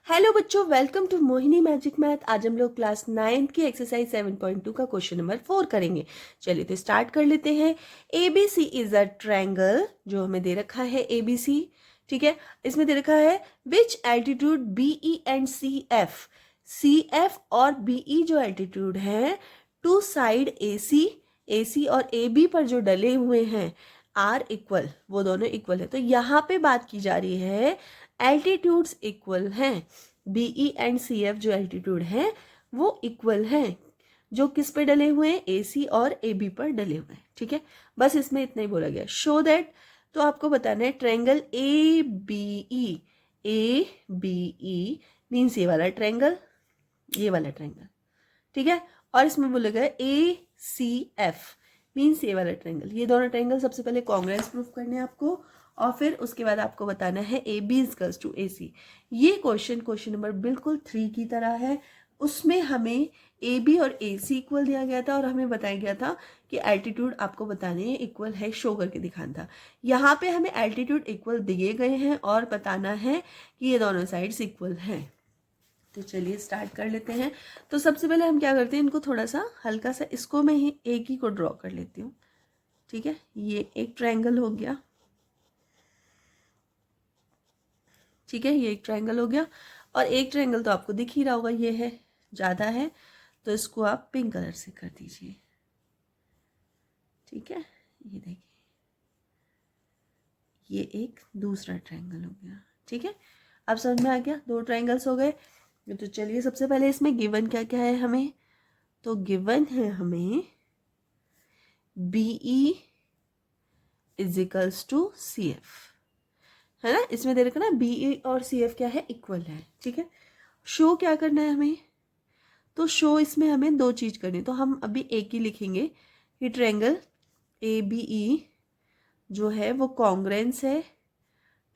Hello बच्चों, welcome to Mohini magic math. आज हम लोग क्लास 9 की एक्सरसाइज 7.2 का क्वेश्चन नंबर 4 करेंगे। चलिए तो स्टार्ट कर लेते हैं। ABC इज अ ट्रायंगल, जो हमें दे रखा है ABC, ठीक है। इसमें दे रखा है विच एल्टीट्यूड BE एंड CF और BE जो एल्टीट्यूड है टू साइड AC और AB पर जो डले हुए हैं आर इक्वल, वो दोनों इक्वल है। तो यहाँ पे बात की जा रही है एल्टीट्यूड्स इक्वल हैं। BE एंड CF जो एल्टीट्यूड हैं वो इक्वल हैं, जो किस पे डले हुए हैं, AC और AB पर डले हुए हैं, ठीक है। बस इसमें इतना ही बोला गया। शो दैट, तो आपको बताना है ट्रायंगल ABE मीन्स ये वाला ट्रायंगल, ये वाला ट्रायंगल, ठीक है। और इसमें बोला गया ACF मीन्स ये वाला ट्रायंगल। ये दोनों ट्रायंगल सबसे पहले कांग्रुएंस प्रूफ करने हैं आपको, और फिर उसके बाद आपको बताना है AB इक्वल्स टू AC। ये क्वेश्चन नंबर बिल्कुल 3 की तरह है। उसमें हमें AB और AC इक्वल दिया गया था और हमें बताया गया था कि एल्टीट्यूड आपको बताने इक्वल है, शो करके दिखाना था। यहाँ पे हमें एल्टीट्यूड इक्वल दिए गए हैं और बताना है कि ये दोनों साइड्स इक्वल हैं। तो चलिए स्टार्ट कर लेते हैं। तो सबसे पहले हम क्या करते हैं, इनको थोड़ा सा हल्का सा, इसको मैं ही एक ही को ड्रॉ कर लेती हूँ, ठीक है। ये एक ट्रायंगल हो गया, ठीक है, ये एक ट्रायंगल हो गया। और एक ट्रायंगल तो आपको दिख ही रहा होगा, ये है, ज़्यादा है, तो इसको आप पिंक कलर से कर दीजिए, ठीक है। ये देखिए, ये एक दूसरा ट्रायंगल हो गया, ठीक है। अब समझ में आ गया, 2 ट्रायंगल्स हो गए। तो चलिए सबसे पहले इसमें गिवन क्या क्या है हमें, तो गिवन है हमें BE is equals to CF, है ना। इसमें दे रखा ना BE और CF क्या है, इक्वल है, ठीक है। शो क्या करना है हमें, तो शो इसमें हमें 2 चीज करनी है। तो हम अभी एक ही लिखेंगे कि ट्रायंगल ABE जो है वो कॉन्ग्रुएंस है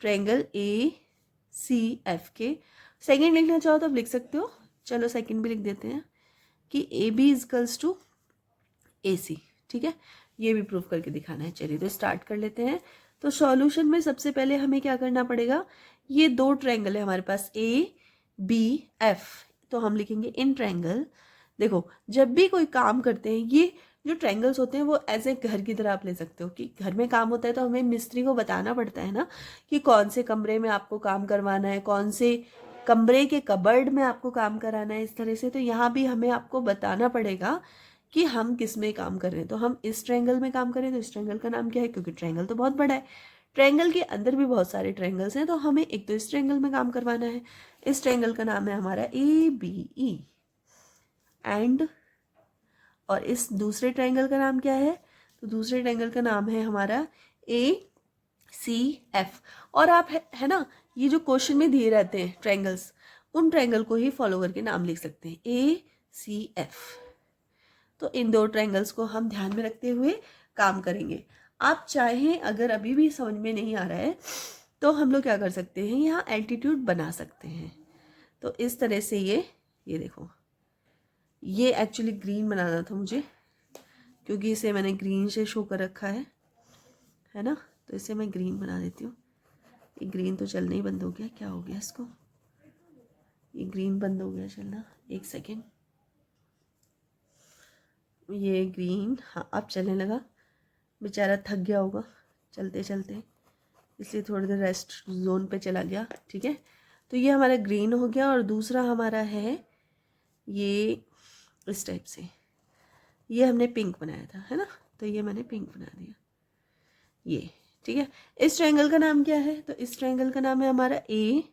ट्रायंगल ACF के। सेकंड लिखना चाहो तो आप लिख सकते हो, चलो सेकंड भी लिख देते हैं कि AB इक्वल्स टू AC, ठीक है। ये भी प्रूफ करके दिखाना है। चलिए तो स्टार्ट कर लेते हैं। तो सॉल्यूशन में सबसे पहले हमें क्या करना पड़ेगा, ये 2 ट्रायंगल है हमारे पास ABF, तो हम लिखेंगे इन ट्रायंगल। देखो जब भी कोई काम करते हैं, ये जो ट्रायंगल्स होते हैं वो एज ए घर की तरह आप ले सकते हो कि घर में काम होता है तो हमें मिस्त्री को बताना पड़ता है ना कि कौन से कमरे में आपको काम करवाना है, कौन से कमरे के कबर्ड में आपको काम कराना है, इस तरह से। तो यहाँ भी हमें आपको बताना पड़ेगा कि हम किस में काम कर रहे हैं। तो हम इस ट्रायंगल में काम करें, तो इस ट्रायंगल का नाम क्या है, क्योंकि ट्रायंगल तो बहुत बड़ा है, ट्रायंगल के अंदर भी बहुत सारे ट्रायंगल्स हैं, तो हमें एक तो इस ट्रायंगल में काम करवाना है। इस ट्रायंगल का नाम है हमारा ABE एंड, और इस दूसरे ट्रायंगल का नाम क्या है, तो दूसरे ट्रायंगल का नाम है हमारा ACF। और आप है ना, ये जो क्वेश्चन में दिए रहते हैं ट्रायंगल्स, उन ट्रायंगल को ही फॉलो करके नाम लिख सकते हैं ACF। तो इन 2 ट्रायंगल्स को हम ध्यान में रखते हुए काम करेंगे। आप चाहें अगर अभी भी समझ में नहीं आ रहा है तो हम लोग क्या कर सकते हैं, यहाँ एल्टीट्यूड बना सकते हैं। तो इस तरह से ये देखो, ये एक्चुअली ग्रीन बनाना था मुझे, क्योंकि इसे मैंने ग्रीन से शो कर रखा है ना। तो इसे मैं ग्रीन बना देती हूँ। ये ग्रीन तो चलना ही बंद हो गया, क्या हो गया इसको, ये ग्रीन बंद हो गया चलना, एक सेकेंड। ये ग्रीन, हाँ अब चलने लगा। बेचारा थक गया होगा चलते चलते, इसलिए थोड़ी देर रेस्ट जोन पे चला गया, ठीक है। तो ये हमारा ग्रीन हो गया। और दूसरा हमारा है ये इस टाइप से, ये हमने पिंक बनाया था, है ना। तो ये मैंने पिंक बना दिया, ये ठीक है। इस ट्रायंगल का नाम क्या है, तो इस ट्रायंगल का नाम है हमारा A,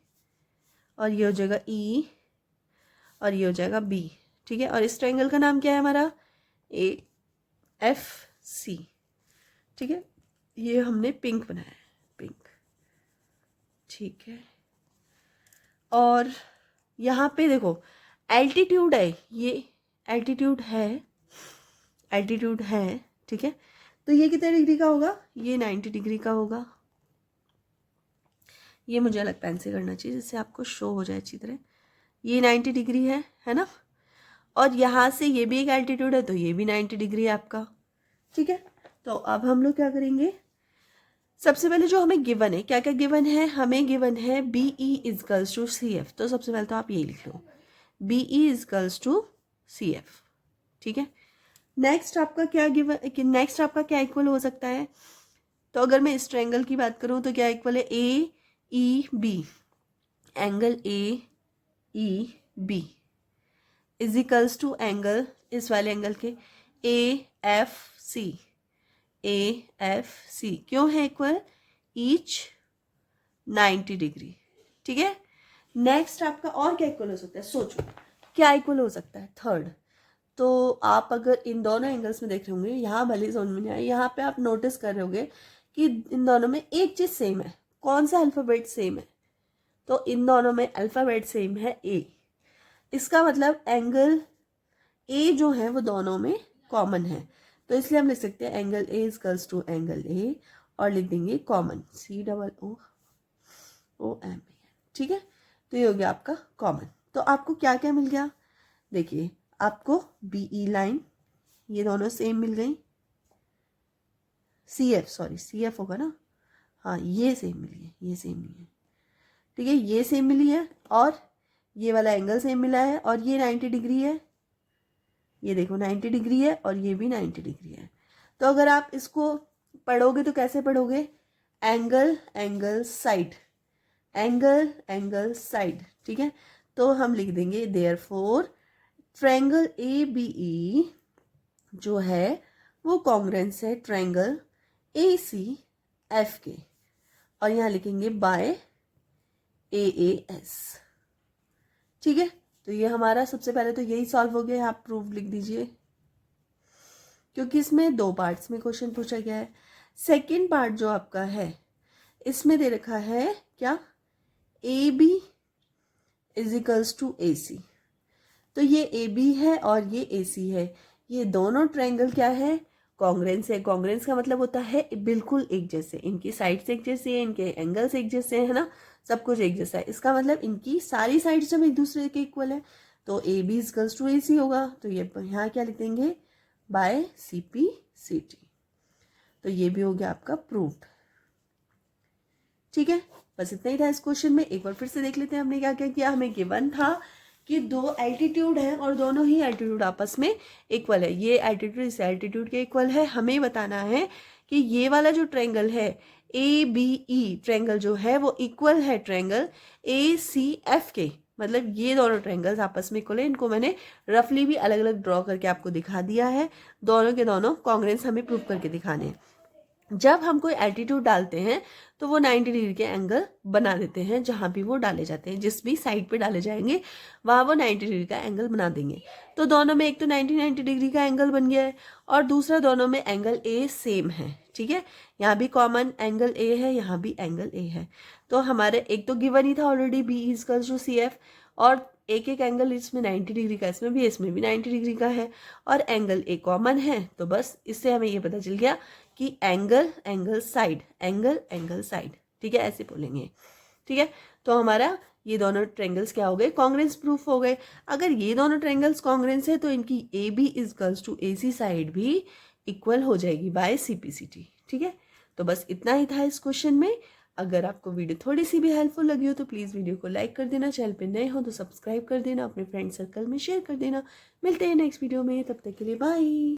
और ये हो जाएगा E, और ये हो जाएगा B, ठीक है। और इस ट्रायंगल का नाम क्या है हमारा AFC, ठीक है। ये हमने पिंक बनाया है, पिंक, ठीक है। और यहाँ पे देखो एल्टीट्यूड है, ये एल्टीट्यूड है, ठीक है। तो ये कितने डिग्री का होगा, ये 90 डिग्री का होगा। ये मुझे अलग पेन से करना चाहिए जिससे आपको शो हो जाए अच्छी तरह। ये 90 डिग्री है ना। और यहाँ से ये भी एक एल्टीट्यूड है, तो ये भी 90 डिग्री है आपका, ठीक है। तो अब हम लोग क्या करेंगे, सबसे पहले जो हमें गिवन है, क्या क्या गिवन है, हमें गिवन है BE इजकल्स टू CF। तो सबसे पहले तो आप ये लिख लो, BE इजकल्स टू CF, ठीक है। नेक्स्ट आपका क्या गिवन, नेक्स्ट आपका क्या इक्वल हो सकता है, तो अगर मैं इस ट्रायंगल की बात करूं तो क्या इक्वल है, AEB, angle AEB is equals to angle, इस वाले एंगल के AFC, AFC क्यों है इक्वल, ईच 90 डिग्री, ठीक है। नेक्स्ट आपका और क्या इक्वल हो सकता है, सोचो क्या इक्वल हो सकता है, थर्ड। तो आप अगर इन दोनों एंगल्स में देख रहे होंगे, यहाँ भले जोन में नहीं आए, यहाँ पे आप नोटिस कर रहे होंगे कि इन दोनों में एक चीज सेम है। कौन सा अल्फाबेट सेम है, तो इन दोनों में अल्फाबेट सेम है A। इसका मतलब एंगल A जो है वो दोनों में कॉमन है, तो इसलिए हम लिख सकते हैं angle A equals to angle A, और लिख देंगे कॉमन COOM, ठीक है। तो ये हो गया आपका कॉमन। तो आपको क्या क्या मिल गया, देखिए आपको BE लाइन ये दोनों सेम मिल गई, CF होगा ना, हाँ ये सेम मिली है, ये सेम नहीं है, ठीक है, ये सेम मिली है, और ये वाला एंगल सेम मिला है, और ये 90 डिग्री है, ये देखो 90 डिग्री है, और ये भी 90 डिग्री है। तो अगर आप इसको पढ़ोगे तो कैसे पढ़ोगे, angle angle side, angle angle side, ठीक है। तो हम लिख देंगे देयरफॉर ट्रायंगल ABE जो है वो कॉन्ग्रेंस है ट्रायंगल ACF के, और यहाँ लिखेंगे बाय AAS, ठीक है। तो ये हमारा सबसे पहले तो यही सॉल्व हो गया, आप प्रूफ लिख दीजिए, क्योंकि इसमें दो पार्ट्स में क्वेश्चन पूछा गया है। सेकंड पार्ट जो आपका है इसमें दे रखा है क्या, AB is equals to AC। तो ये AB है और ये AC है, ये दोनों ट्रायंगल क्या है, कॉन्ग्रेंस है। कॉन्ग्रेंस का मतलब होता है बिल्कुल एक जैसे, इनकी साइड्स एक जैसे हैं, इनके एंगल्स एक जैसे हैं, है ना, सब कुछ एक जैसा है। इसका मतलब इनकी सारी साइड्स जब एक दूसरे के इक्वल है तो AB इक्वल्स टू AC होगा। तो ये यहाँ क्या लिख देंगे, बाय CP/CT। तो ये भी हो गया आपका प्रूव्ड, ठीक है। बस इतना ही था इस क्वेश्चन में। एक बार फिर से देख लेते हैं हमने क्या क्या किया। हमें गिवन था कि दो एल्टीट्यूड है और दोनों ही एल्टीट्यूड आपस में इक्वल है, ये एल्टीट्यूड इस एल्टीट्यूड के इक्वल है। हमें बताना है कि ये वाला जो ट्रायंगल है ABE ट्रायंगल जो है वो इक्वल है ट्रायंगल ACF के, मतलब ये दोनों ट्रायंगल्स आपस में इक्वल है। इनको मैंने रफली भी अलग अलग ड्रॉ करके आपको दिखा दिया है, दोनों के दोनों कॉन्ग्रेंस हमें प्रूव करके दिखाने हैं। जब हम कोई एल्टीट्यूड डालते हैं तो वो 90 डिग्री के एंगल बना देते हैं, जहाँ भी वो डाले जाते हैं, जिस भी साइड पे डाले जाएंगे वहाँ वो 90 डिग्री का एंगल बना देंगे। तो दोनों में एक तो 90 डिग्री का एंगल बन गया है, और दूसरा दोनों में एंगल A सेम है, ठीक है। यहाँ भी कॉमन एंगल A है, यहाँ भी एंगल A है। तो हमारे एक तो गिवन ही था already BE equals to CF, और एक एक एंगल इसमें 90 डिग्री का, इसमें भी 90 डिग्री का है, और एंगल A कॉमन है। तो बस इससे हमें ये पता चल गया कि angle angle side, angle angle side, ठीक है, ऐसे बोलेंगे, ठीक है। तो हमारा ये दोनों ट्रायंगल्स क्या हो गए, कॉन्ग्रेंस प्रूफ हो गए। अगर ये दोनों ट्रायंगल्स कॉन्ग्रेंस है तो इनकी AB equals to AC side भी इक्वल हो जाएगी बाय CP/CT, ठीक है। तो बस इतना ही था इस क्वेश्चन में। अगर आपको वीडियो थोड़ी सी भी हेल्पफुल लगी हो तो प्लीज़ वीडियो को लाइक कर देना, चैनल पे नए हो तो सब्सक्राइब कर देना, अपने फ्रेंड सर्कल में शेयर कर देना। मिलते हैं नेक्स्ट वीडियो में, तब तक के लिए बाय।